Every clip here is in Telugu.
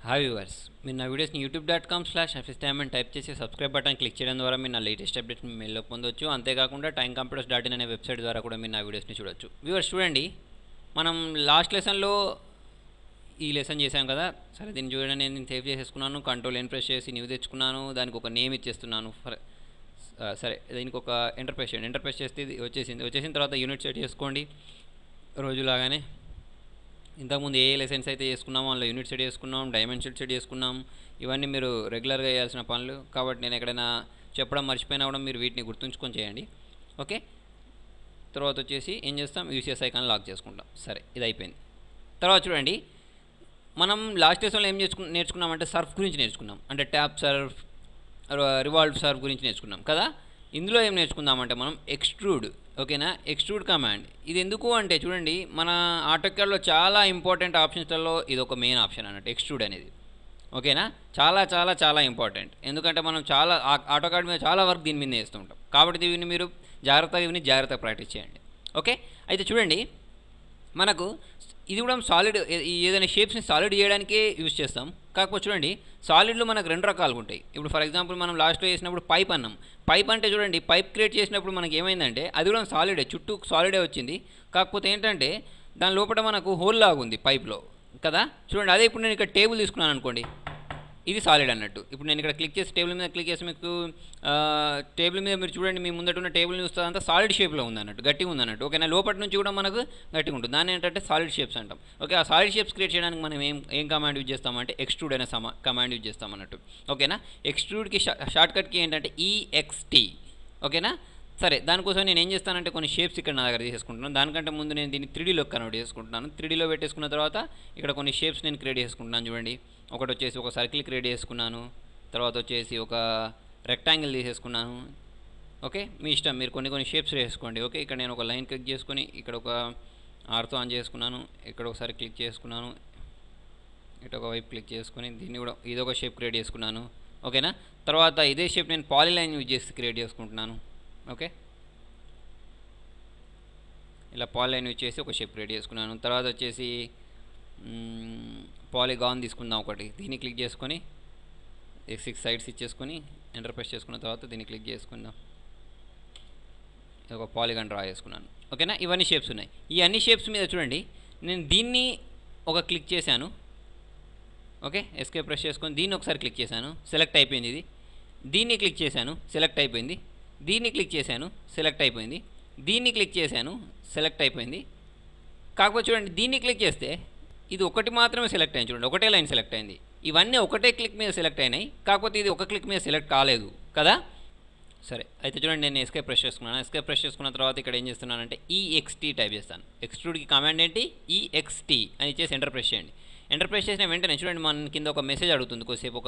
హాయ్ వ్యూవర్స్, మీరు నా వీడియోస్ని youtube.com/officetime అని టైప్ చేసి సబ్స్క్రైబ్ బటన్ క్లిక్ చేయడం ద్వారా మీరు నా లేటెస్ట్ అప్డేట్స్ని మెయిల్లో పొందొచ్చు. అంతేకాకుండా timecomputers.in అనే వెబ్సైట్ ద్వారా కూడా మీరు నా వీడియోస్ని చూడొచ్చు. వ్యూవర్స్ చూడండి, మనం లాస్ట్ లెసన్లో ఈ లెసన్ చేశాం కదా. సరే, దీన్ని చూడండి, నేను సేవ్ చేసేసుకున్నాను. Ctrl+N ప్రెస్ చేసి న్యూ తెచ్చుకున్నాను. దానికి ఒక నేమ్ ఇచ్చేస్తున్నాను. సరే, దీనికి ఒక ఎంటర్ ప్రెస్ చేస్తే ఇది వచ్చేసిన తర్వాత యూనిట్ సెట్ చేసుకోండి. రోజులాగానే ఇంతకుముందు ఏ లెసన్స్ అయితే చేసుకున్నామో అందులో యూనిట్ సెట్ చేసుకున్నాం, డైమెన్షన్ సెట్ చేసుకున్నాం. ఇవన్నీ మీరు రెగ్యులర్గా చేయాల్సిన పనులు కాబట్టి నేను ఎక్కడైనా చెప్పడం మర్చిపోయినా కూడా మీరు వీటిని గుర్తుంచుకొని చేయండి. ఓకే, తర్వాత వచ్చేసి ఏం చేస్తాం, యూసీఎస్ ఐకాన్ లాక్ చేసుకుంటాం. సరే, ఇది అయిపోయింది. తర్వాత చూడండి, మనం లాస్ట్ లెసన్లో ఏం నేర్చుకున్నామంటే సర్ఫ్ గురించి నేర్చుకున్నాం. అంటే ట్యాప్ సర్ఫ్, రివాల్వ్ సర్ఫ్ గురించి నేర్చుకున్నాం కదా. ఇందులో ఏం నేర్చుకుందామంటే మనం ఎక్స్ట్రూడ్. ఓకేనా, ఎక్స్ట్రూడ్ కమాండ్. ఇది ఎందుకు అంటే చూడండి, మన ఆటోకాడ్లో చాలా ఇంపార్టెంట్ ఆప్షన్స్లలో ఇది ఒక మెయిన్ ఆప్షన్ అన్నట్టు, ఎక్స్ట్రూడ్ అనేది. ఓకేనా, చాలా చాలా చాలా ఇంపార్టెంట్. ఎందుకంటే మనం చాలా ఆటోకాడ్ మీద చాలా వర్క్ దీని మీద చేస్తుంటాం. కాబట్టి దీన్ని మీరు జాగ్రత్తగా ప్రాక్టీస్ చేయండి. ఓకే, అయితే చూడండి, మనకు ఇది కూడా సాలిడ్, ఏదైనా షేప్స్ని సాలిడ్ చేయడానికే యూజ్ చేస్తాం. కాకపోతే చూడండి, సాలిడ్లో మనకు రెండు రకాలుగా ఉంటాయి. ఇప్పుడు ఫర్ ఎగ్జాంపుల్ మనం లాస్ట్లో చేసినప్పుడు పైప్ అన్నాం. పైప్ అంటే చూడండి, పైప్ క్రియేట్ చేసినప్పుడు మనకి ఏమైందంటే అది కూడా సాలిడే, చుట్టూ సాలిడే వచ్చింది. కాకపోతే ఏంటంటే దాని లోపల మనకు హోల్ లాగా ఉంది పైప్లో కదా. చూడండి, అదే ఇప్పుడు నేను ఇక్కడ టేబుల్ తీసుకున్నాను అనుకోండి, ఇది సాలిడ్ అన్నట్టు. ఇప్పుడు నేను ఇక్కడ క్లిక్ చేసి టేబుల్ మీద క్లిక్ చేసి మీకు టేబుల్ మీద మీరు చూడండి, మీ ముందట ఉన్న టేబుల్ చూస్తే అంతా సాలిడ్ షేప్లో ఉందన్నట్టు, గట్టిగా ఉందన్నట్టు. ఓకేనా, లోపటి నుంచి కూడా మనకు గట్టిగా ఉంటుంది. దాన్ని ఏంటంటే సాలిడ్ షేప్స్ అంటాం. ఓకే, ఆ సాలిడ్ షేప్స్ క్రియేట్ చేయడానికి మనం ఏం కమాండ్ యూజ్ చేస్తామంటే ఎక్స్ట్రూడ్ అనే కమాండ్ యూజ్ చేస్తాం అన్నట్టు. ఓకేనా, ఎక్స్ట్రూడ్కి షార్ట్కట్కి ఏంటంటే EXT. ఓకేనా, సరే, దానికోసం నేను ఏం చేస్తానంటే కొన్ని షేప్స్ ఇక్కడ నా దగ్గర తీసుకుంటున్నాను. దానికంటే ముందు నేను దీన్ని 3Dలో కన్వర్ట్ చేసుకుంటున్నాను. 3Dలో పెట్టేసుకున్న తర్వాత ఇక్కడ కొన్ని షేప్స్ నేను క్రియేట్ చేసుకుంటున్నాను. చూడండి, ఒకటి వచ్చేసి ఒక సర్కిల్ క్రియేట్ చేసుకున్నాను. తర్వాత వచ్చేసి ఒక రెక్టాంగిల్ తీసేసుకున్నాను. ఓకే, మీ ఇష్టం, మీరు కొన్ని షేప్స్ వేసుకోండి. ఓకే, ఇక్కడ నేను ఒక లైన్ క్లిక్ చేసుకొని ఇక్కడ ఒక ఆర్తో ఆన్ చేసుకున్నాను. ఇక్కడ ఒకసారి క్లిక్ చేసుకున్నాను, ఇటు ఒక వైపు క్లిక్ చేసుకొని దీన్ని కూడా ఇదొక షేప్ క్రియేట్ చేసుకున్నాను. ఓకేనా, తర్వాత ఇదే షేప్ నేను పాలీలైన్ యూజ్ చేసి క్రియేట్ చేసుకుంటున్నాను. ఓకే, ఇలా పాలీలైన్ యూజ్ చేసి ఒక షేప్ క్రియేట్ చేసుకున్నాను. తర్వాత వచ్చేసి పాలీగాన్ తీసుకుందాం ఒకటి. దీన్ని క్లిక్ చేసుకొని 6 సైడ్స్ ఇచ్చేసుకొని ఎంటర్ ప్రెస్ చేసుకున్న తర్వాత దీన్ని క్లిక్ చేసుకుందాం. ఒక పాలీగాన్ డ్రా చేసుకున్నాను. ఓకేనా, ఇవన్నీ షేప్స్ ఉన్నాయి. ఈ అన్ని షేప్స్ మీద చూడండి, నేను దీన్ని ఒక క్లిక్ చేశాను. ఓకే, ఎస్కేప్ ప్రెస్ చేసుకొని దీన్ని ఒకసారి క్లిక్ చేశాను, సెలెక్ట్ అయిపోయింది. ఇది దీన్ని క్లిక్ చేశాను, సెలెక్ట్ అయిపోయింది. దీన్ని క్లిక్ చేశాను, సెలెక్ట్ అయిపోయింది. దీన్ని క్లిక్ చేశాను, సెలెక్ట్ అయిపోయింది. కాకపోతే చూడండి, దీన్ని క్లిక్ చేస్తే ఇది ఒకటి మాత్రమే సెలెక్ట్ అయింది. చూడండి, ఒకటే లైన్ సెలెక్ట్ అయింది. ఇవన్నీ ఒకటే క్లిక్ మీద సెలెక్ట్ అయినాయి, కాకపోతే ఇది ఒక క్లిక్ మీద సెలెక్ట్ కాలేదు కదా. సరే, అయితే చూడండి, నేను ఎస్కేప్ ప్రెస్ చేసుకున్నాను. ఎస్కేప్ ప్రెస్ చేసుకున్న తర్వాత ఇక్కడ ఏం చేస్తున్నానంటే EXT టైప్ చేస్తాను. ఎక్స్ట్రూడ్కి కమాండ్ ఏంటి, EXT అని ఇచ్చేసి ఎంటర్ ప్రెస్ చేయండి. ఎంటర్ ప్రెస్ చేసిన వెంటనే చూడండి, మన కింద ఒక మెసేజ్ అడుగుతుంది. కొద్దిసేపు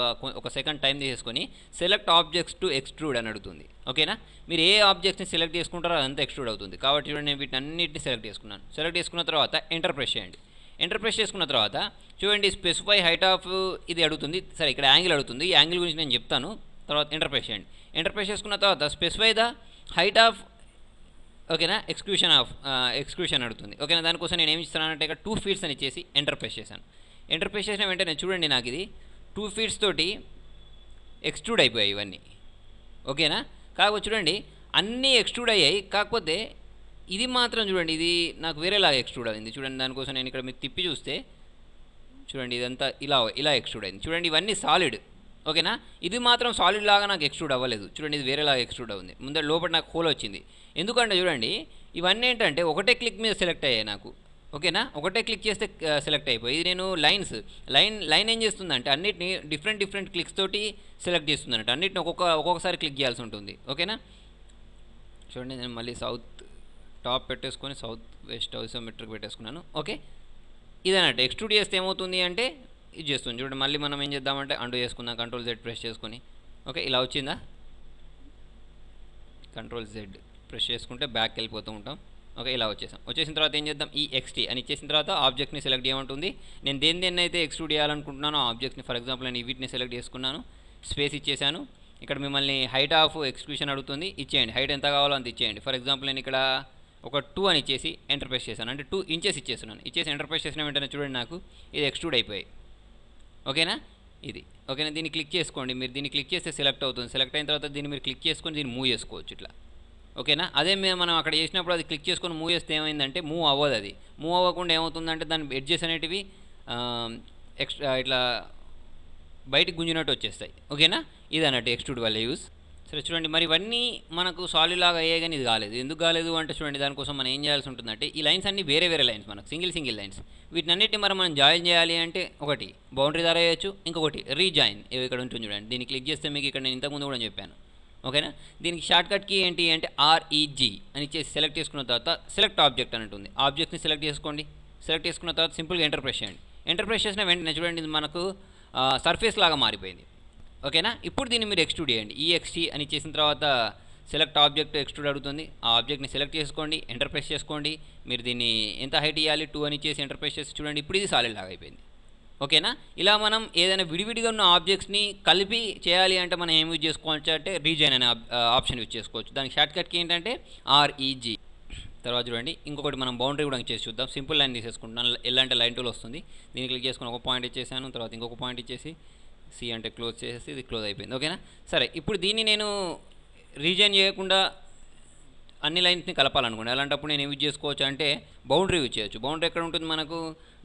ఒక సెకండ్ టైం తీసేసుకొని సెలెక్ట్ ఆబ్జెక్ట్స్ టు ఎక్స్ట్రూడ్ అని అడుగుతుంది. ఓకేనా, మీరు ఏ ఆబ్జెక్ట్స్ని సెలెక్ట్ చేసుకుంటారో అదంతా ఎక్స్ట్రూడ్ అవుతుంది. కాబట్టి చూడండి, నేను వీటిని అన్నింటినీ సెలెక్ట్ చేసుకున్నాను. సెలెక్ట్ చేసుకున్న తర్వాత ఎంటర్ ప్రెస్ చేయండి. ఎంటర్ ప్రెస్ చేసుకున్న తర్వాత చూడండి, స్పెసిఫై హైట్ ఆఫ్ ఇది అడుగుతుంది. సరే, ఇక్కడ యాంగిల్ అడుగుతుంది. ఈ యాంగిల్ గురించి నేను చెప్తాను. తర్వాత ఎంటర్ ప్రెస్ చేయండి. ఎంటర్ ప్రెస్ చేసుకున్న తర్వాత స్పెసిఫై ద హైట్ ఆఫ్, ఓకేనా, ఎక్స్క్లూషన్ అడుగుతుంది. ఓకేనా, దానికోసం నేను ఏమి ఇస్తానంటే ఇక్కడ 2 ఫీట్స్ అని ఇచ్చేసి ఎంటర్ ప్రెస్ చేశాను. ఎంటర్ ప్రెస్ చేసిన వెంటనే చూడండి, నాకు ఇది 2 ఫీట్స్ తోటి ఎక్స్ట్రూడ్ అయిపోయాయి ఇవన్నీ. ఓకేనా, కాకపోతే చూడండి, అన్నీ ఎక్స్ట్రూడ్ అయ్యాయి. కాకపోతే ఇది మాత్రం చూడండి, ఇది నాకు వేరేలాగా ఎక్స్ట్రూడ్ అయింది. చూడండి, దానికోసం నేను ఇక్కడ మీకు తిప్పి చూస్తే చూడండి, ఇదంతా ఇలా ఎక్స్ట్రూడ్ అయింది. చూడండి, ఇవన్నీ సాలిడ్. ఓకేనా, ఇది మాత్రం సాలిడ్ లాగా నాకు ఎక్స్ట్రూడ్ అవ్వలేదు. చూడండి, ఇది వేరేలాగా ఎక్స్ట్రూడ్ అవుతుంది. ముందర లోపల నాకు హోల్ వచ్చింది. ఎందుకంటే చూడండి, ఇవన్నీ ఏంటంటే ఒకటే క్లిక్ మీద సెలెక్ట్ అయ్యాయి నాకు. ఓకేనా, ఒకటే క్లిక్ చేస్తే సెలెక్ట్ అయిపోయి, ఇది నేను లైన్ ఏం చేస్తుందంటే అన్నిటిని డిఫరెంట్ క్లిక్స్ తోటి సెలెక్ట్ చేస్తుందంట. అన్నిటిని ఒక్కొక్కసారి క్లిక్ చేయాల్సి ఉంటుంది. ఓకేనా, చూడండి, నేను మళ్ళీ సౌత్ టాప్ పెట్టేసుకొని సౌత్ వెస్ట్ ఐసోమెట్రిక్ పెట్టేసుకున్నాను. ఓకే, ఇదన్నట్టు ఎక్స్ట్రూడ్ చేస్తే ఏమవుతుంది అంటే ఇది చేస్తుంది. చూడండి, మళ్ళీ మనం ఏం చేద్దామంటే అండూ చేసుకుందాం. Ctrl+Z ప్రెస్ చేసుకొని. ఓకే, ఇలా వచ్చిందా, Ctrl+Z ప్రెస్ చేసుకుంటే బ్యాక్ వెళ్ళిపోతూ ఉంటాం. ఓకే, ఇలా వచ్చేసిన తర్వాత ఏం చేద్దాం, EXT అని ఇచ్చేసిన తర్వాత ఆబ్జెక్ట్ని సెలెక్ట్ చేయమంటుంది. నేను దేన్ని అయితే ఎక్స్ట్రూడ్ చేయాలనుకుంటున్నానో ఆబ్జెక్ట్ని, ఫర్ ఎగ్జాంపుల్ నేను వీటిని సెలెక్ట్ చేసుకున్నాను, స్పేస్ ఇచ్చేసాను. ఇక్కడ మిమ్మల్ని హైట్ ఆఫ్ ఎక్స్క్లూషన్ అడుగుతుంది, ఇచ్చేయండి. హైట్ ఎంత కావాలో అంత ఇచ్చేయండి. ఫర్ ఎగ్జాంపుల్ నేను ఇక్కడ ఒక 2 అని ఇచ్చేసి ఎంటర్ ప్రెస్ చేశాను. అంటే 2 ఇంచెస్ ఇచ్చేస్తున్నాను. ఇచ్చేసి ఎంటర్ ప్రెస్ చేసిన వెంటనే చూడండి, నాకు ఇది ఎక్స్ట్రూడ్ అయిపోయాయి. ఓకేనా, ఇది ఓకేనా. దీన్ని క్లిక్ చేసుకోండి, మీరు దీన్ని క్లిక్ చేస్తే సెలెక్ట్ అవుతుంది. సెలెక్ట్ అయిన తర్వాత దీన్ని మీరు క్లిక్ చేసుకొని దీన్ని మూవ్ చేసుకోవచ్చు ఇట్లా. ఓకేనా, అదే మనం అక్కడ చేసినప్పుడు అది క్లిక్ చేసుకొని మూవ్ చేస్తే ఏమైందంటే మూవ్ అవ్వదు. అది మూవ్ అవ్వకుండా ఏమవుతుందంటే దాని ఎడ్జెస్ అనేటివి ఎక్స్ట్రా ఇట్లా బయటికి గుంజినట్టు వచ్చేస్తాయి. ఓకేనా, ఇది అన్నట్టు ఎక్స్ట్రూడ్ వల్ల యూస్. సరే చూడండి, మరి ఇవన్నీ మనకు సాలిడ్ లాగా అయ్యాయి కానీ ఇది కాలేదు. ఎందుకు కాలేదు అంటే చూడండి, దానికోసం మనం ఏం చేయాల్సి ఉంటుందంటే ఈ లైన్స్ అన్ని వేరే వేరే లైన్స్, మనకు సింగిల్ లైన్స్. వీటినన్నిటిని మరి మనం జాయిన్ చేయాలి అంటే ఒకటి బౌండరీ ద్వారా వేయచ్చు, ఇంకొకటి రీజాయిన్ ఇక్కడ ఉంటుంది చూడండి. దీన్ని క్లిక్ చేస్తే మీకు ఇక్కడ నేను ఇంతకుముందు కూడా చెప్పాను. ఓకేనా, దీనికి షార్ట్కట్ కీ ఏంటి అంటే ఆర్ఈజీ అని ఇచ్చేసి సెలెక్ట్ చేసుకున్న తర్వాత సెలెక్ట్ ఆబ్జెక్ట్ అని ఉంటుంది. ఆబ్జెక్ట్ని సెలెక్ట్ చేసుకోండి. సెలెక్ట్ చేసుకున్న తర్వాత సింపుల్గా ఎంటర్ ప్రెస్ చేయండి. ఎంటర్ ప్రెస్ చేసిన వెంటనే చూడండి ఇది మనకు సర్ఫేస్ లాగా మారిపోయింది. ఓకేనా, ఇప్పుడు దీన్ని మీరు ఎక్స్ట్రూడ్ చేయండి. ఈఎక్స్టీ అని చేసిన తర్వాత సెలెక్ట్ ఆబ్జెక్ట్ ఎక్స్ట్రూడ్ అడుగుతుంది. ఆ ఆబ్జెక్ట్ని సెలెక్ట్ చేసుకోండి, ఎంటర్ ప్రెస్ చేసుకోండి. మీరు దీన్ని ఎంత హైట్ ఇవ్వాలి 2 అని చేసి ఎంటర్ ప్రెస్ చేసి చూడండి, ఇప్పుడు ఇది సాలిడ్ లాగా అయిపోయింది. ఓకేనా, ఇలా మనం ఏదైనా విడివిడిగా ఉన్న ఆబ్జెక్ట్స్ని కలిపి చేయాలి అంటే మనం ఏం యూజ్ చేసుకోవచ్చు అంటే రీజైన్ అనే ఆప్షన్ యూజ్ చేసుకోవచ్చు. దానికి షార్ట్కట్కి ఏంటంటే ఆర్ఈజీ. తర్వాత చూడండి, ఇంకొకటి మనం బౌండరీ కూడా చేసి చూద్దాం. సింపుల్ లైన్ తీసేసుకుంటున్నాను. ఎలా అంటే లైన్ టూల్ వస్తుంది. దీన్ని క్లిక్ చేసుకుని ఒక పాయింట్ ఇచ్చేసాను, తర్వాత ఇంకొక పాయింట్ ఇచ్చేసి సి అంటే క్లోజ్ చేసేసి ఇది క్లోజ్ అయిపోయింది. ఓకేనా, సరే ఇప్పుడు దీన్ని నేను రీజైన్ చేయకుండా అన్ని లైన్స్ని కలపాలనుకోండి. అలాంటప్పుడు నేను యూజ్ చేసుకోవచ్చు అంటే బౌండరీ యూజ్ చేయొచ్చు. బౌండరీ ఎక్కడ ఉంటుంది మనకు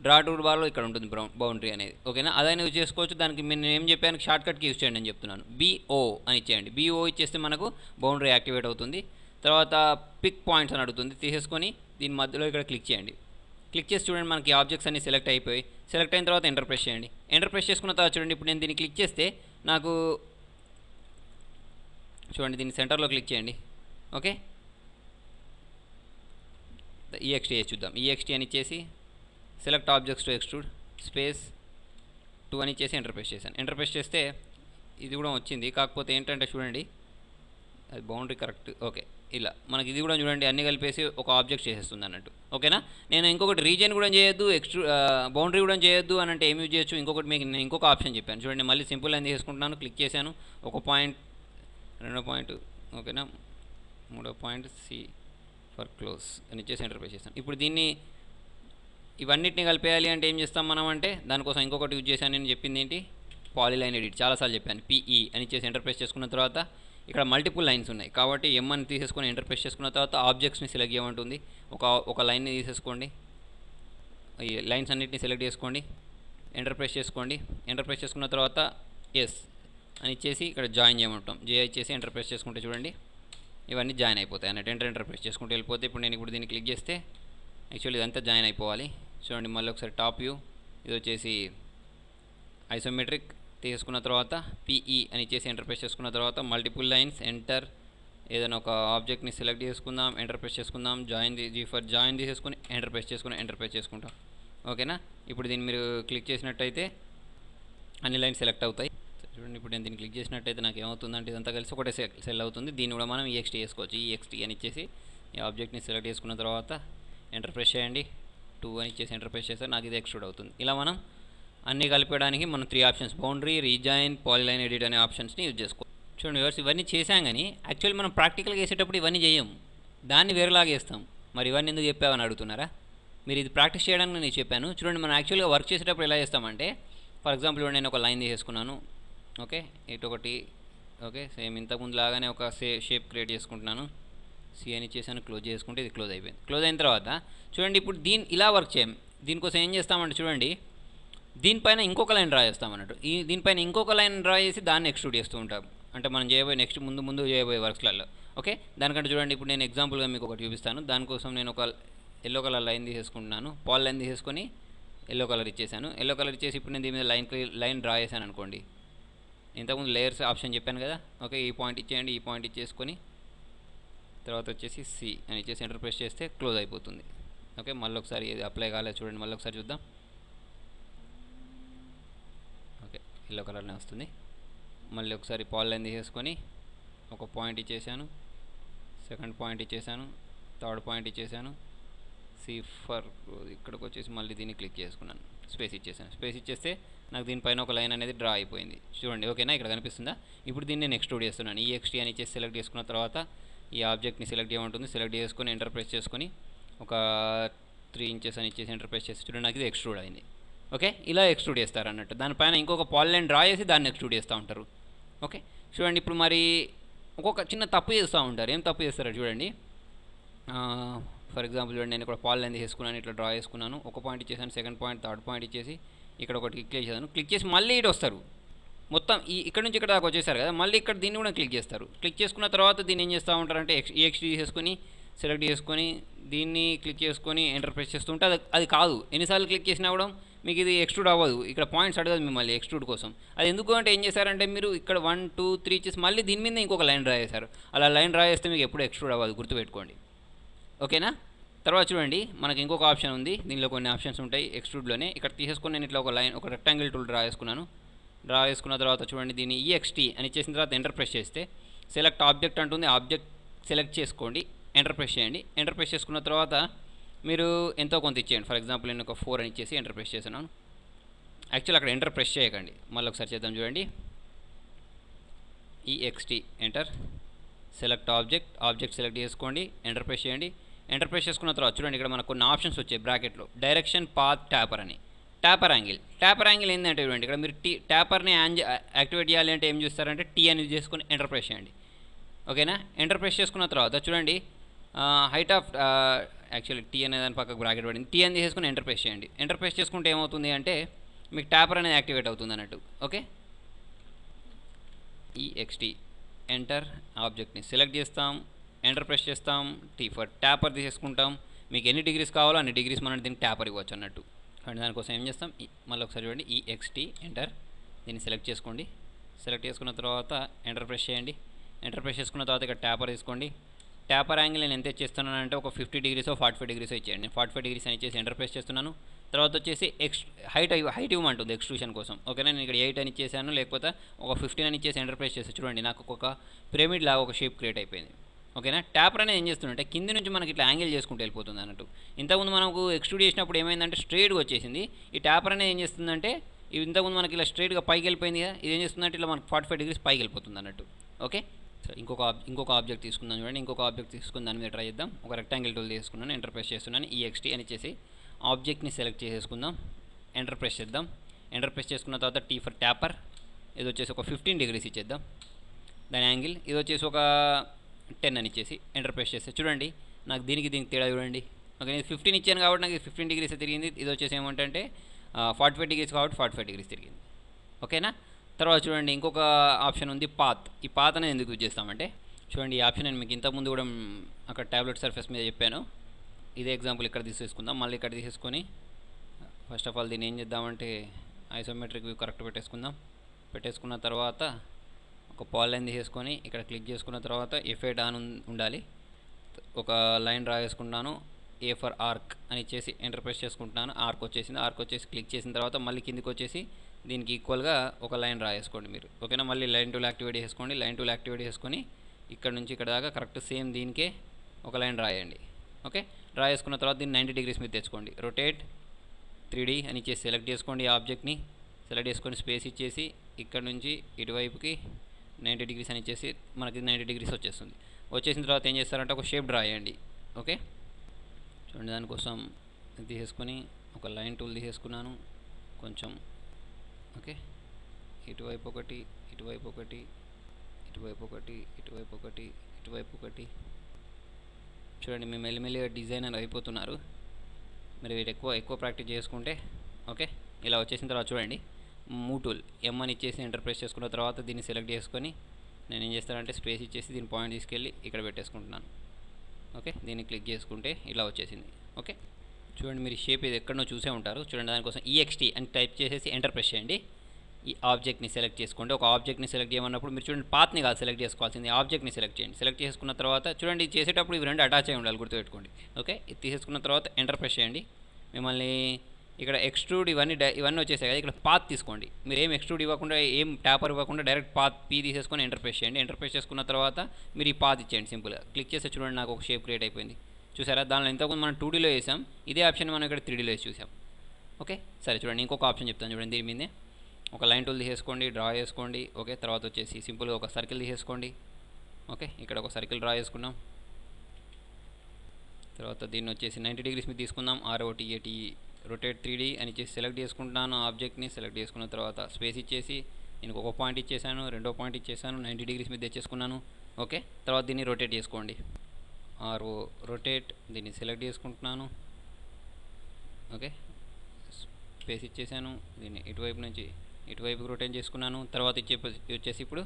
డ్రా టూల్ బార్లో ఇక్కడ ఉంటుంది బౌండరీ అనేది. ఓకేనా, అదైనా యూజ్ చేసుకోవచ్చు. దానికి నేను ఏం చెప్పాను, షార్ట్కట్కి యూజ్ చేయండి అని చెప్తున్నాను. BO అని ఇచ్చేయండి. BO ఇచ్చేస్తే మనకు బౌండరీ యాక్టివేట్ అవుతుంది. తర్వాత పిక్ పాయింట్స్ అని అడుగుతుంది, తీసేసుకొని దీని మధ్యలో ఇక్కడ క్లిక్ చేయండి. క్లిక్ చేసి చూడండి మనకి ఆబ్జెక్ట్స్ అన్ని సెలెక్ట్ అయిపోయి. సెలెక్ట్ అయిన తర్వాత ఎంటర్ ప్రెస్ చేయండి. ఎంటర్ ప్రెస్ చేసుకున్న తర్వాత చూడండి ఇప్పుడు నేను దీన్ని క్లిక్ చేస్తే నాకు చూడండి దీన్ని సెంటర్లో క్లిక్ చేయండి. ఓకే, EXT చూద్దాం. EXT అని ఇచ్చేసి select objects to extrude space 2 అని ఇచ్చేసి ఎంటర్ ప్రెస్ చేశాను. ఎంటర్ ప్రెస్ చేస్తే ఇది కూడా వచ్చింది. కాకపోతే ఏంటంటే చూడండి అది బౌండరీ కరెక్ట్. ఓకే, ఇలా మనకి ఇది కూడా చూడండి అన్ని కలిపేసి ఒక ఆబ్జెక్ట్ చేసేస్తుంది అన్నట్టు. ఓకేనా, నేను ఇంకొకటి రీజన్ కూడా చేయొద్దు, బౌండరీ కూడా చేయొద్దు అని అంటే ఏమి యూజ్ చేయొచ్చు. ఇంకొకటి మీకు నేను ఇంకొక ఆప్షన్ చెప్పాను చూడండి. మళ్ళీ సింపుల్ లైన్ తీసుకుంటున్నాను, క్లిక్ చేశాను. ఒక పాయింట్, 2వ పాయింట్, ఓకేనా, 3వ పాయింట్ సి ఫర్ క్లోజ్ అని ఇచ్చేసి ఎంటర్ ప్రెస్ చేశాను. ఇప్పుడు దీన్ని ఇవన్నిటిని కలిపేయాలి అంటే ఏం చేస్తాం మనం అంటే దానికోసం ఇంకొకటి యూజ్ చేశాను. నేను చెప్పింది ఏంటి, పాలీలైన్ ఎడిట్ చాలాసార్లు చెప్పాను. PE అని ఇచ్చేసి ఎంటర్ ప్రెస్ చేసుకున్న తర్వాత ఇక్కడ మల్టిపుల్ లైన్స్ ఉన్నాయి కాబట్టి M అని తీసేసుకొని ఎంటర్ ప్రెస్ చేసుకున్న తర్వాత ఆబ్జెక్ట్స్ని సెలెక్ట్ చేయమంటుంది. ఒక లైన్ని తీసేసుకోండి, ఈ లైన్స్ అన్నిటిని సెలెక్ట్ చేసుకోండి, ఎంటర్ ప్రెస్ చేసుకోండి. ఎంటర్ ప్రెస్ చేసుకున్న తర్వాత ఎస్ అని ఇచ్చేసి ఇక్కడ జాయిన్ చేయమంటాం. ఇచ్చేసి ఎంటర్ ప్రెస్ చేసుకుంటే చూడండి ఇవన్నీ జాయిన్ అయిపోతాయి అన్నట్టు. ఎంటర్ ప్రెస్ చేసుకుంటే వెళ్ళిపోతే ఇప్పుడు దీన్ని క్లిక్ చేస్తే యాక్చువల్లీ ఇదంతా జాయిన్ అయిపోవాలి. చూడండి మళ్ళీ ఒకసారి టాప్ వ్యూ, ఇది వచ్చేసి ఐసోమెట్రిక్ తీసుకున్న తర్వాత PE అని చేసి ఎంటర్ ప్రెస్ చేసుకున్న తర్వాత మల్టిపుల్ లైన్స్, ఎంటర్, ఏదైనా ఒక ఆబ్జెక్ట్ని సెలెక్ట్ చేసుకుందాం, ఎంటర్ ప్రెస్ చేసుకుందాం, జాయిన్ తీసేసుకుని ఎంటర్ ప్రెస్ చేసుకుంటాం. ఓకేనా, ఇప్పుడు దీన్ని మీరు క్లిక్ చేసినట్టయితే అన్ని లైన్స్ సెలెక్ట్ అవుతాయి. చూడండి ఇప్పుడు నేను దీన్ని క్లిక్ చేసినట్టయితే నాకు ఏమవుతుందంటే ఇదంతా కలిసి ఒకటే సెల్ అవుతుంది. దీన్ని కూడా మనం EXT చేసుకోవచ్చు. EXT అని ఇచ్చేసి ఈ ఆబ్జెక్ట్ని సెలెక్ట్ చేసుకున్న తర్వాత ఎంటర్ ప్రెస్ చేయండి, 2 అని ఇచ్చేసి ఎంటర్ ప్రెస్ చేస్తే నాకు ఇది ఎక్స్ట్రూడ్ అవుతుంది. ఇలా మనం అన్నీ కలిపేయడానికి మనం 3 options boundary, rejoin, polyline edit అనే ఆప్షన్స్ని యూజ్ చేసుకోవచ్చు. చూడండి వ్యూవర్స్, ఇవన్నీ చేసాం కానీ యాక్చువల్లీ మనం ప్రాక్టికల్గా వేసేటప్పుడు ఇవన్నీ చేయం, దాన్ని వేరేలాగా వేస్తాం. మరి ఇవన్నీ ఎందుకు చెప్పావని అడుగుతున్నారా? మీరు ఇది ప్రాక్టీస్ చేయడానికి నేను చెప్పాను. చూడండి మనం యాక్చువల్గా వర్క్ చేసేటప్పుడు ఎలా చేస్తామంటే ఫర్ ఎగ్జాంపుల్ నేను ఒక లైన్ తీసేసుకున్నాను. ఓకే, ఇటు ఒకటి, ఓకే సేమ్ ఇంతకుముందు లాగానే ఒక షేప్ క్రియేట్ చేసుకుంటున్నాను. సి అని చేశాను, క్లోజ్ చేసుకుంటే ఇది క్లోజ్ అయిపోయింది. క్లోజ్ అయిన తర్వాత చూడండి ఇప్పుడు ఇలా వర్క్ చేయం. దీనికోసం ఏం చేస్తామంటే చూడండి దీనిపైన ఇంకొక లైన్ డ్రా చేస్తామన్నట్టు. దీనిపైన ఇంకొక లైన్ డ్రా చేసి దాన్ని ఎక్స్ట్రూడ్ చేస్తూ ఉంటాం. అంటే మనం చేయబోయే నెక్స్ట్ ముందు చేయబోయే వర్క్స్లలో. ఓకే, దానికంటే చూడండి ఇప్పుడు నేను ఎగ్జాంపుల్గా మీకు ఒకటి చూపిస్తాను. దానికోసం నేను ఒక ఎల్లో కలర్ లైన్ తీసేసుకుంటున్నాను. పాల్ లైన్ తీసేసుకొని ఎల్లో కలర్ ఇచ్చేసాను. ఎల్లో కలర్ ఇచ్చేసి ఇప్పుడు నేను దీని మీద లైన్ డ్రా చేశాను అనుకోండి. ఇంతకుముందు లేయర్స్ ఆప్షన్ చెప్పాను కదా. ఓకే, ఈ పాయింట్ ఇచ్చేయండి, ఈ పాయింట్ ఇచ్చేసుకొని తర్వాత వచ్చేసి సి అని ఇచ్చేసి ఎంటర్ ప్రెస్ చేస్తే క్లోజ్ అయిపోతుంది. ఓకే, మళ్ళీ ఒకసారి ఇది అప్లై కాలేదు చూడండి, మళ్ళీ ఒకసారి చూద్దాం. ఓకే, ఎల్లో కలర్నే వస్తుంది. మళ్ళీ ఒకసారి పాల్ లైన్ తీసేసుకొని ఒక పాయింట్ ఇచ్చేసాను, సెకండ్ పాయింట్ ఇచ్చేసాను, థర్డ్ పాయింట్ ఇచ్చేసాను. సి ఫర్ ఇక్కడికి వచ్చేసి మళ్ళీ దీన్ని క్లిక్ చేసుకున్నాను, స్పేస్ ఇచ్చేసాను. స్పేస్ ఇచ్చేస్తే నాకు దీనిపైన ఒక లైన్ అనేది డ్రా అయిపోయింది చూడండి. ఓకేనా, ఇక్కడ కనిపిస్తుందా? ఇప్పుడు దీన్ని నేను ఎక్స్ట్రూడ్ చేస్తున్నాను. EXT అని ఇచ్చేసి సెలెక్ట్ చేసుకున్న తర్వాత ఈ ఆబ్జెక్ట్ని సెలెక్ట్ చేయమంటుంది. సెలెక్ట్ చేసుకొని ఎంటర్ ప్రెస్ చేసుకొని ఒక 3 ఇంచెస్ అని ఇచ్చేసి ఎంటర్ ప్రెస్ చేసి చూడండి నాకు ఇది ఎక్స్ట్రూడ్ అయింది. ఓకే, ఇలా ఎక్స్ట్రూడ్ చేస్తారు అన్నట్టు. దానిపైన ఇంకొక పాలిలైన్ డ్రా చేసి దాన్ని ఎక్స్ట్రూడ్ చేస్తూ ఉంటారు. ఓకే, చూడండి ఇప్పుడు మరి ఒక్కొక్క చిన్న తప్పు చేస్తూ ఉంటారు. ఏం తప్పు చేస్తారో చూడండి. ఫర్ ఎగ్జాంపుల్ చూడండి, నేను ఇక్కడ పాలిలైన్ తీసుకున్నాను, ఇట్లా డ్రా చేసుకున్నాను, ఒక పాయింట్ ఇచ్చేసాను, సెకండ్ పాయింట్, థర్డ్ పాయింట్ ఇచ్చేసి ఇక్కడ ఒకటి క్లిక్ చేశాను. క్లిక్ చేసి మళ్ళీ ఇటు వస్తారు, మొత్తం ఇక్కడ నుంచి ఇక్కడ దాకా వచ్చేసారు కదా, మళ్ళీ ఇక్కడ దీన్ని కూడా క్లిక్ చేస్తారు. క్లిక్ చేసుకున్న తర్వాత దీన్ని ఏం చేస్తూ ఉంటారంటే EXT చేసుకొని సెలెక్ట్ చేసుకొని దీన్ని క్లిక్ చేసుకొని ఎంటర్ ప్రెస్ చేస్తుంటే అది కాదు. ఎన్నిసార్లు క్లిక్ చేసినా కూడా మీకు ఇది ఎక్స్ట్రూడ్ అవ్వదు. ఇక్కడ పాయింట్స్ అడగదు మిమ్మల్ని ఎక్స్ట్రూడ్ కోసం. అది ఎందుకు అంటే ఏం చేశారంటే మీరు ఇక్కడ 1 2 3 చేసి మళ్ళీ దీని మీద ఇంకొక లైన్ డ్రా చేశారు. అలా లైన్ డ్రా చేస్తే మీకు ఎప్పుడు ఎక్స్ట్రూడ్ అవ్వదు, గుర్తుపెట్టుకోండి. ఓకేనా. తర్వాత చూడండి, మనకి ఇంకొక ఆప్షన్ ఉంది. దీనిలో కొన్ని ఆప్షన్స్ ఉంటాయి ఎక్స్ట్రూడ్లోనే. ఇక్కడ తీసేసుకొని నేను ఇట్లా ఒక రెక్టాంగిల్ టూల్ డ్రా చేసుకున్నాను. డ్రా చేసుకున్న తర్వాత చూడండి, దీన్ని EXT అని చేసిన తర్వాత ఎంటర్ ప్రెస్ చేస్తే సెలెక్ట్ ఆబ్జెక్ట్ అంటుంది. ఆబ్జెక్ట్ సెలెక్ట్ చేసుకోండి, ఎంటర్ ప్రెస్ చేయండి. ఎంటర్ ప్రెస్ చేసుకున్న తర్వాత మీరు ఎంతో కొంత ఇచ్చేయండి. ఫర్ ఎగ్జాంపుల్ నేను ఒక 4 అని ఇచ్చేసి ఎంటర్ ప్రెస్ చేస్తున్నాను. యాక్చువల్ అక్కడ ఎంటర్ ప్రెస్ చేయకండి, మళ్ళీ ఒకసారి చేద్దాం చూడండి. EXT enter, select object select చేసుకోండి, ఎంటర్ ప్రెస్ చేయండి. ఎంటర్ ప్రెస్ చేసుకున్న తర్వాత చూడండి, ఇక్కడ మనకు కొన్ని ఆప్షన్స్ వచ్చాయి బ్రాకెట్లో. డైరెక్షన్, పాత్, ట్యాపర్ అని. ట్యాపర్ యాంగిల్ ఏంటంటే చూడండి, ఇక్కడ మీరు ట్యాపర్ని యాక్టివేట్ చేయాలి అంటే ఏం చూస్తారంటే T అని యూజ్ చేసుకొని ఎంటర్ ప్రెస్ చేయండి. ఓకేనా. ఎంటర్ ప్రెస్ చేసుకున్న తర్వాత చూడండి, హైట్ ఆఫ్ యాక్చువల్లీ T అనే దాని పక్కకు బ్రాకెట్ పడింది. T అని తీసుకొని ఎంటర్ ప్రెస్ చేయండి. ఎంటర్ ప్రెస్ చేసుకుంటే ఏమవుతుంది అంటే మీకు ట్యాపర్ అనేది యాక్టివేట్ అవుతుంది అన్నట్టు. ఓకే, EXT ఎంటర్, ఆబ్జెక్ట్ని సెలెక్ట్ చేస్తాం, ఎంటర్ ప్రెస్ చేస్తాం, T ఫర్ ట్యాపర్ తీసేసుకుంటాం. మీకు ఎన్ని డిగ్రీస్ కావాలో అన్ని డిగ్రీస్ మనం దీనికి ట్యాపర్ ఇవ్వచ్చు అన్నట్టు. అండ్ దానికోసం ఏం చేస్తాం, మళ్ళీ ఒకసారి చూడండి, EXT ఎంటర్, దీన్ని సెలెక్ట్ చేసుకోండి. సెలెక్ట్ చేసుకున్న తర్వాత ఎంటర్ ప్రెస్ చేయండి. ఎంటర్ ప్రెస్ చేసుకున్న తర్వాత ఇక్కడ ట్యాపర్ తీసుకోండి. ట్యాపర్ యాంగిల్ నేను ఎంత ఇచ్చేస్తున్నానంటే ఒక 50 డిగ్రీసో 45 డిగ్రీసో ఇచ్చేయండి. నేను 45 డిగ్రీస్ అని ఇచ్చేసి ఎంటర్ ప్రెస్ చేస్తున్నాను. తర్వాత వచ్చేసి హైట్ ఇవ్వమంటుంది ఎక్స్ట్రూషన్ కోసం. ఓకేనా, నేను ఇక్కడ 8 అని ఇచ్చేసాను, లేకపోతే ఒక 15 అని ఇచ్చేసి ఎంటర్ ప్రెస్ చేసి చూడండి, నాకు ఒక పిరమిడ్ లాగా ఒక షేప్ క్రియేట్ అయిపోయింది. ఓకేనా. ట్యాపర్ అనేది ఏం చేస్తుందంటే కింది నుంచి మనకి ఇట్లా యాంగిల్ చేసుకుంటూ వెళ్ళిపోతుంది అన్నట్టు. ఇంతకుముందు మనకు ఎక్స్ట్రూడ్ చేసినప్పుడు ఏమైందంటే స్ట్రైట్గా వచ్చేసింది. ఈ ట్యాపర్ అనేది ఏం చేస్తుందంటే ఇంతకుముందు మనకి ఇలా స్ట్రైట్గా పైకి వెళ్ళిపోయింది కదా, ఇది ఏం చేస్తుందంటే ఇట్లా మనకు 45 డిగ్రీస్ పైకి వెళ్ళిపోతుంది అన్నట్టు. ఓకే, సరే ఇంకొక ఆబ్జెక్ట్ తీసుకుందాం చూడండి. ఇంకొక ఆబ్జెక్ట్ తీసుకుని దాని మీద ట్రై చేద్దాం. ఒక రెక్టాంగిల్ టూల్ తీసుకున్నాను, ఎంటర్ ప్రెస్ చేస్తున్నాను. EXT అని ఇచ్చేసి ఆబ్జెక్ట్ని సెలెక్ట్ చేసేసుకుందాం, ఎంటర్ ప్రెస్ చేద్దాం. ఎంటర్ ప్రెస్ చేసుకున్న తర్వాత T ఫర్ ట్యాపర్, ఇది వచ్చేసి ఒక 15 డిగ్రీస్ ఇచ్చేద్దాం దాని యాంగిల్. ఇది వచ్చేసి ఒక 10 అని ఇచ్చేసి ఎంటర్ ప్రెస్ చేస్తే చూడండి, నాకు దీనికి తేడా చూడండి. ఓకే, నేను 15 ఇచ్చాను కాబట్టి నాకు 15 డిగ్రీస్ తిరిగింది. ఇది వచ్చేసి ఏమంటే 45 డిగ్రీస్ కాబట్టి 45 డిగ్రీస్ తిరిగింది. ఓకేనా. తర్వాత చూడండి, ఇంకొక ఆప్షన్ ఉంది పాత్. ఈ పాత్ అనేది ఎందుకు యూజ్ చేస్తామంటే చూడండి, ఈ ఆప్షన్ నేను మీకు ఇంతకుముందు కూడా అక్కడ ట్యాబ్లెట్ సర్ఫేస్ మీద చెప్పాను. ఇదే ఎగ్జాంపుల్ ఇక్కడ తీసేసుకుందాం. మళ్ళీ ఇక్కడ తీసేసుకొని ఫస్ట్ ఆఫ్ ఆల్ దీన్ని ఏం చేద్దామంటే ఐసోమెట్రిక్ వ్యూ కరెక్ట్ పెట్టేసుకున్న తర్వాత ఒక పాలిలైన్ తీసేసుకొని ఇక్కడ క్లిక్ చేసుకున్న తర్వాత F8 ఆన్ ఉండాలి. ఒక లైన్ డ్రా చేసుకుంటాను, A ఫర్ ఆర్క్ అని ఇచ్చేసి ఎంటర్ ప్రెస్ చేసుకుంటున్నాను. ఆర్క్ వచ్చేసింది. ఆర్క్ వచ్చేసి క్లిక్ చేసిన తర్వాత మళ్ళీ కిందికి వచ్చేసి దీనికి ఈక్వల్గా ఒక లైన్ డ్రా చేసుకోండి మీరు. ఓకేనా. మళ్ళీ లైన్ టూల్ యాక్టివేట్ చేసుకోండి. లైన్ టూల్ యాక్టివేట్ చేసుకొని ఇక్కడ నుంచి ఇక్కడ దాకా కరెక్ట్ సేమ్ దీనికే ఒక లైన్ రాయండి. ఓకే, డ్రా చేసుకున్న తర్వాత దీన్ని 90 డిగ్రీస్ మీద తెచ్చుకోండి. రొటేట్ 3D అని ఇచ్చేసి సెలెక్ట్ చేసుకోండి. ఆబ్జెక్ట్ని సెలెక్ట్ చేసుకొని స్పేస్ ఇచ్చేసి ఇక్కడ నుంచి ఇటువైపుకి 90 డిగ్రీస్ అని ఇచ్చేసి మనకి 90 డిగ్రీస్ వచ్చేస్తుంది. వచ్చేసిన తర్వాత ఏం చేస్తారంటే ఒక షేప్ డ్రా చేయండి. ఓకే, చూడండి, దానికోసం తీసేసుకొని ఒక లైన్ టూల్ తీసేసుకున్నాను కొంచెం. ఓకే, ఇటువైపు ఒకటి, ఇటువైపు ఒకటి, ఇటువైపు ఒకటి, ఇటువైపు ఒకటి, ఇటువైపు ఒకటి. చూడండి, మేము మెల్లిమెల్లిగా డిజైనర్ అయిపోతున్నారు. మరి వీటి ఎక్కువ ప్రాక్టీస్ చేసుకుంటే ఓకే. ఇలా వచ్చేసిన తర్వాత చూడండి, మూవ్ టూల్ M అని ఇచ్చేసి ఎంటర్ ప్రెస్ చేసుకున్న తర్వాత దీన్ని సెలెక్ట్ చేసుకొని నేను ఏం చేస్తానంటే స్పేస్ ఇచ్చేసి దీని పాయింట్ తీసుకెళ్ళి ఇక్కడ పెట్టేసుకుంటున్నాను. ఓకే, దీన్ని క్లిక్ చేసుకుంటే ఇలా వచ్చేసింది. ఓకే, చూడండి, మీరు షేప్ ఇది ఎక్కడనో చూసే ఉంటారు. చూడండి, దానికోసం EXT అని టైప్ చేసేసి ఎంటర్ ప్రెస్ చేయండి. ఈ ఆబ్జెక్ట్ని సెలెక్ట్ చేసుకోండి. ఒక ఆబ్జెక్ట్ని సెలెక్ట్ చేయమన్నప్పుడు మీరు చూడండి, పాత్ని కాదు సెలెక్ట్ చేసుకోవాల్సింది, ఆబ్జెక్ట్ని సెలెక్ట్ చేయండి. సెలెక్ట్ చేసుకున్న తర్వాత చూడండి, చేసేటప్పుడు ఇవి రెండు అటాచ్ అయి ఉండాలి, గుర్తుపెట్టుకోండి. ఓకే, ఇది తీసేసుకున్న తర్వాత ఎంటర్ ప్రెస్ చేయండి. మిమ్మల్ని ఇక్కడ ఎక్స్ట్రూడ్ ఇవన్నీ వచ్చేసాయి కదా, ఇక్కడ పాత్ తీసుకోండి. మీరు ఏం ఎక్స్ట్రూడ్ ఇవ్వకుండా ఏం ట్యాపర్ ఇవ్వకుండా డైరెక్ట్ పాత్ P తీసేసుకొని ఎంటర్ ప్రెస్ చేయండి. ఎంటర్ ప్రెస్ చేసుకున్న తర్వాత మీరు ఈ పాత్ ఇచ్చేయండి. సింపుల్గా క్లిక్ చేస్తే చూడండి, నాకు ఒక షేప్ క్రియేట్ అయిపోయింది. చూసారా, దానిలో ఇంతకుముందు మనం 2Dలో వేసాం, ఇదే ఆప్షన్ మనం ఇక్కడ 3Dలో వేసి చూసాం. ఓకే, సరే చూడండి, ఇంకొక ఆప్షన్ చెప్తాను చూడండి. దీని మీదే ఒక లైన్ టూల్ తీసేసుకోండి, డ్రా చేసుకోండి. ఓకే, తర్వాత వచ్చేసి సింపుల్గా ఒక సర్కిల్ తీసేసుకోండి. ఓకే, ఇక్కడ ఒక సర్కిల్ డ్రా చేసుకున్నాం. తర్వాత దీన్ని వచ్చేసి 90 డిగ్రీస్ మీద తీసుకుందాం. ROTAT రొటేట్ 3D అని ఇచ్చేసి సెలెక్ట్ చేసుకుంటున్నాను. ఆబ్జెక్ట్ని సెలెక్ట్ చేసుకున్న తర్వాత స్పేస్ ఇచ్చేసి నేను ఒక పాయింట్ ఇచ్చేసాను, రెండో పాయింట్ ఇచ్చేసాను, 90 డిగ్రీస్ మీద తెచ్చేసుకున్నాను. ఓకే, తర్వాత దీన్ని రొటేట్ చేసుకోండి. రొటేట్ దీన్ని సెలెక్ట్ చేసుకుంటున్నాను. ఓకే, స్పేస్ ఇచ్చేసాను, దీన్ని ఇటువైపు నుంచి ఇటువైపుకి రొటేట్ చేసుకున్నాను. తర్వాత వచ్చేసి ఇప్పుడు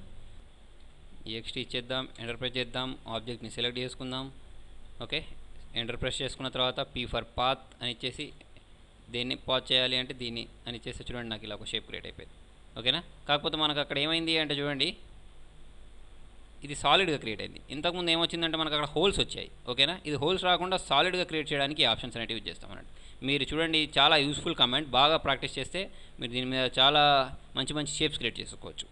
EXT ఇచ్చేద్దాం, ఎంటర్ ప్రెస్ చేద్దాం, ఆబ్జెక్ట్ని సెలెక్ట్ చేసుకుందాం. ఓకే, ఎంటర్ ప్రెస్ చేసుకున్న తర్వాత P ఫర్ పాత్ అని ఇచ్చేసి దేన్ని పాత్ చేయాలి అంటే దీన్ని అని ఇచ్చేసి చూడండి, నాకు ఇలా ఒక షేప్ క్రియేట్ అయిపోయింది. ఓకేనా, కాకపోతే మనకు అక్కడ ఏమైంది అంటే చూడండి, ఇది సాలిడ్గా క్రియేట్ అయింది. ఇంతకుముందు ఏమొచ్చిందంటే మనకు అక్కడ హోల్స్ వచ్చాయి. ఓకేనా, ఇది హోల్స్ రాకుండా సాలిడ్గా క్రియేట్ చేయడానికి ఆప్షన్స్ అనేవి యూజ్ చేస్తాం అన్నట్టు. మీరు చూడండి, చాలా యూస్ఫుల్ కమెంట్, బాగా ప్రాక్టీస్ చేస్తే మీరు దీని మీద చాలా మంచి మంచి షేప్స్ క్రియేట్ చేసుకోవచ్చు.